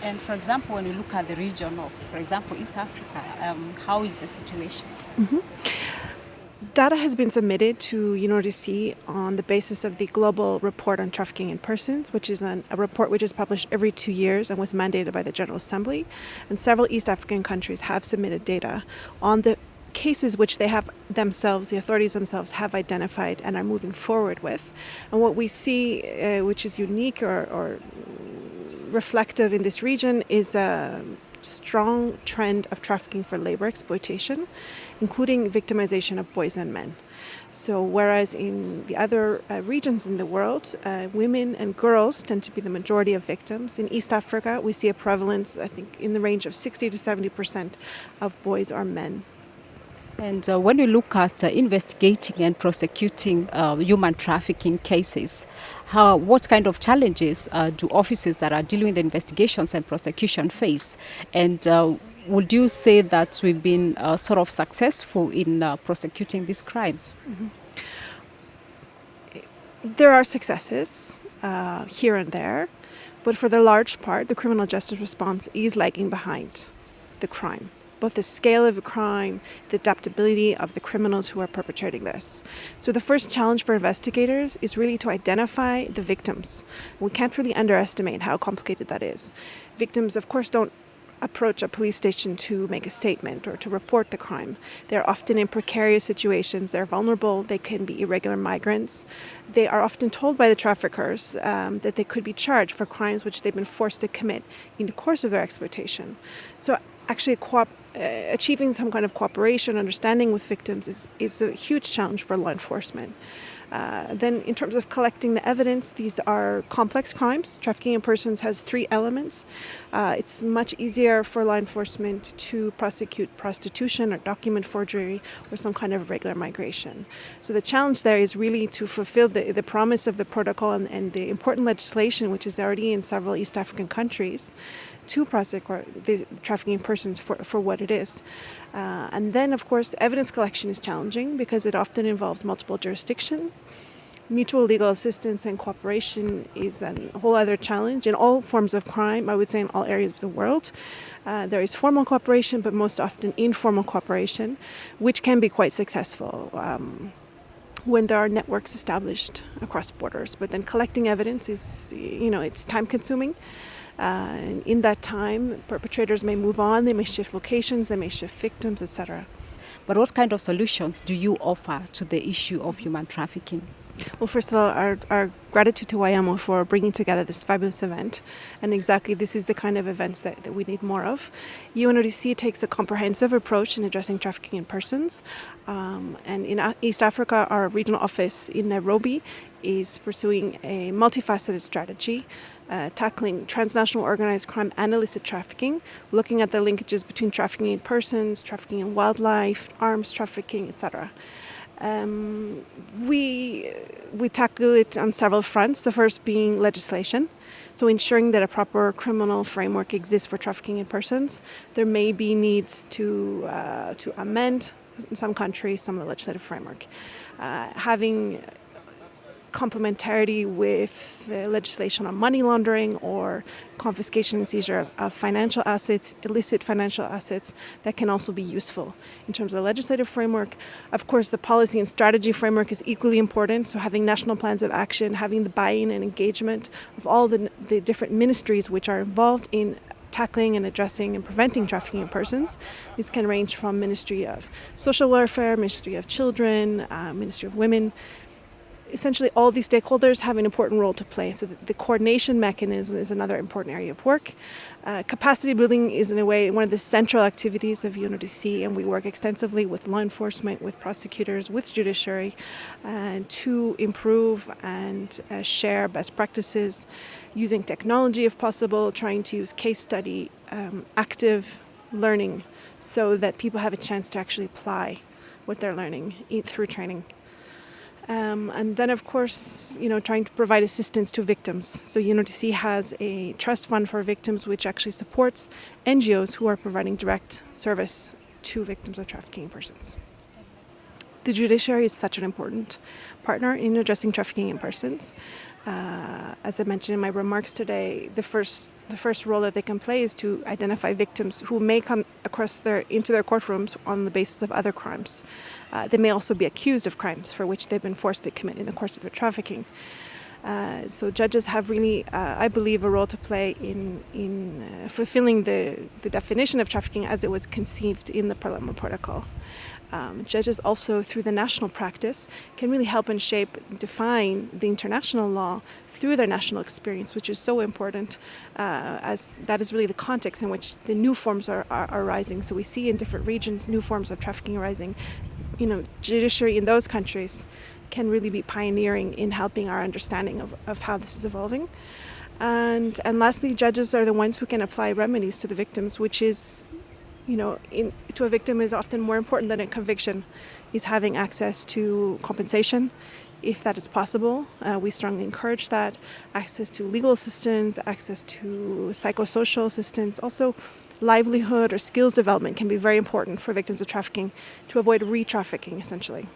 And for example, when you look at the region of, for example, East Africa, how is the situation? Data has been submitted to UNODC on the basis of the Global Report on Trafficking in Persons, which is a report which is published every 2 years and was mandated by the General Assembly. And several East African countries have submitted data on the cases which they have themselves, the authorities themselves, have identified and are moving forward with. And what we see, which is unique or reflective in this region, is a strong trend of trafficking for labor exploitation, including victimization of boys and men. So whereas in the other regions in the world, women and girls tend to be the majority of victims, in East Africa we see a prevalence, I think, in the range of 60 to 70% of boys or men. And when you look at investigating and prosecuting human trafficking cases, what kind of challenges do officers that are dealing with the investigations and prosecution face? And would you say that we've been sort of successful in prosecuting these crimes? Mm-hmm. There are successes here and there, but for the large part, the criminal justice response is lagging behind the crime. Both the scale of the crime, the adaptability of the criminals who are perpetrating this. So the first challenge for investigators is really to identify the victims. We can't really underestimate how complicated that is. Victims, of course, don't approach a police station to make a statement or to report the crime. They're often in precarious situations, they're vulnerable, they can be irregular migrants. They are often told by the traffickers that they could be charged for crimes which they've been forced to commit in the course of their exploitation. So actually achieving some kind of cooperation, understanding with victims is a huge challenge for law enforcement. Then in terms of collecting the evidence, these are complex crimes. Trafficking in persons has 3 elements. It's much easier for law enforcement to prosecute prostitution or document forgery or some kind of irregular migration. So the challenge there is really to fulfill the promise of the protocol and the important legislation which is already in several East African countries to prosecute the trafficking in persons for what it is. And then, of course, evidence collection is challenging because it often involves multiple jurisdictions. Mutual legal assistance and cooperation is a whole other challenge. In all forms of crime, I would say in all areas of the world, there is formal cooperation, but most often informal cooperation, which can be quite successful when there are networks established across borders. But then collecting evidence is, it's time consuming. And in that time, perpetrators may move on, they may shift locations, they may shift victims, etc. But what kind of solutions do you offer to the issue of human trafficking? Well, first of all, our gratitude to YAMO for bringing together this fabulous event. And exactly this is the kind of events that we need more of. UNODC takes a comprehensive approach in addressing trafficking in persons. And in East Africa, our regional office in Nairobi is pursuing a multifaceted strategy tackling transnational organized crime and illicit trafficking, looking at the linkages between trafficking in persons, trafficking in wildlife, arms trafficking, etc. We tackle it on several fronts, the first being legislation. So ensuring that a proper criminal framework exists for trafficking in persons. There may be needs to amend, in some countries, some of the legislative framework. Having complementarity with the legislation on money laundering or confiscation and seizure of financial assets, illicit financial assets, that can also be useful in terms of the legislative framework. Of course, the policy and strategy framework is equally important, so having national plans of action, having the buy-in and engagement of all the different ministries which are involved in tackling and addressing and preventing trafficking in persons. These can range from Ministry of Social Welfare, Ministry of Children, Ministry of Women. Essentially, all these stakeholders have an important role to play. So the coordination mechanism is another important area of work. Capacity building is, in a way, one of the central activities of UNODC, and we work extensively with law enforcement, with prosecutors, with judiciary, to improve and share best practices, using technology if possible, trying to use case study, active learning, so that people have a chance to actually apply what they're learning through training. And then, of course, trying to provide assistance to victims. So UNODC has a trust fund for victims which actually supports NGOs who are providing direct service to victims of trafficking in persons. The judiciary is such an important partner in addressing trafficking in persons. As I mentioned in my remarks today, the first role that they can play is to identify victims who may come into their courtrooms on the basis of other crimes. They may also be accused of crimes for which they've been forced to commit in the course of their trafficking. So judges have really, I believe, a role to play in fulfilling the definition of trafficking as it was conceived in the Palermo Protocol. Judges also, through the national practice, can really help and define the international law through their national experience, which is so important, as that is really the context in which the new forms are arising. So we see in different regions new forms of trafficking arising. Judiciary in those countries can really be pioneering in helping our understanding of how this is evolving. And lastly, judges are the ones who can apply remedies to the victims, which is, to a victim is often more important than a conviction, is having access to compensation, if that is possible. We strongly encourage that. Access to legal assistance, access to psychosocial assistance, also livelihood or skills development can be very important for victims of trafficking to avoid re-trafficking, essentially.